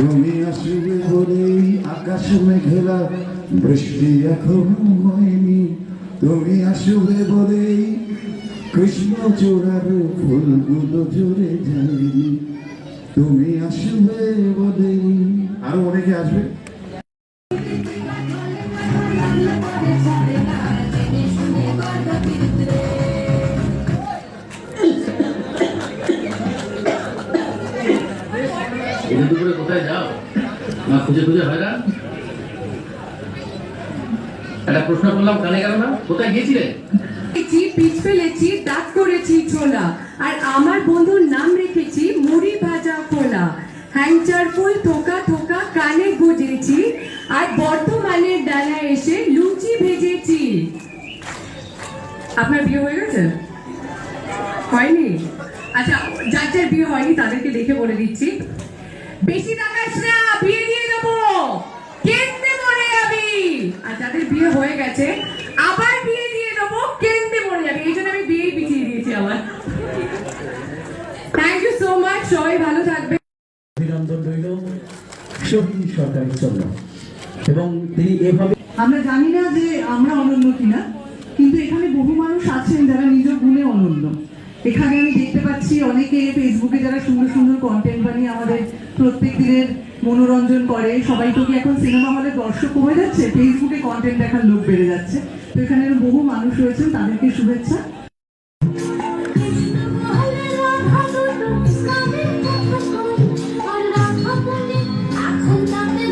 তুমি আসবে বলেই আকাশ মেঘেলা, বৃষ্টি এখনো হয়নি। তুমি আসবে বলেই কৃষ্ণ চূড়ার ফুলগুলো ঝরে যায়নি। তুমি আসবে বলেই। আরো অনেকে আসবে। দুপুরে কোথায় যাও না খুঁজে খুঁজে হয় না? একটা প্রশ্ন করলাম কানে গেল না, কোথায় গিয়েছিলে? পিচ ফেলেছি, দাঁত করেছি ছোলা, আর আমার বন্ধুর নাম রেখেছি মুড়ি ভাজা পোলা। হ্যাংচার ফুল থোকা থোকা কানে গুজেছি, আর বর্তমানের ডালায় এসে লুচি ভেজেছি। আপনার বিয়ে হয়ে গেছে? হয়নি? আচ্ছা, যার যার বিয়ে হয়নি তাদেরকে দেখে বলে দিচ্ছি, বেশি তাকাস না, বিয়ে দিয়ে দেবো, কেন্দ্রে মরে যাবি। আর যাদের বিয়ে হয়ে গেছে, আবার বিয়ে দিয়ে দেবো, কেন্দ্রে মরে যাবি। এই জন্য আমি বিয়েই পিছিয়ে দিয়েছি আমার। থ্যাংক ইউ সো মাচ, সবাই ভালো থাকবে। অভিনন্দন রইল সোহিনী সরকারের জন্য। এবং তিনি এভাবে, আমরা জানি না যে আমরা অনন্য কিনা, কিন্তু এখানে বহু মানুষ আছেন যারা নিজ গুণে অনন্য। এখানে আমি দেখতে পাচ্ছি অনেকে ফেসবুকে যারা সুন্দর সুন্দর কন্টেন্ট বানিয়ে আমাদের প্রত্যেক দিনের মনোরঞ্জন করে। সবাই তো কি এখন সিনেমা হলে দর্শক কমে যাচ্ছে, ফেসবুকে কন্টেন্ট দেখার লোক বেড়ে যাচ্ছে। তো এখানে বহু মানুষ রয়েছেন, তাদেরকে শুভেচ্ছা। এখন তাদের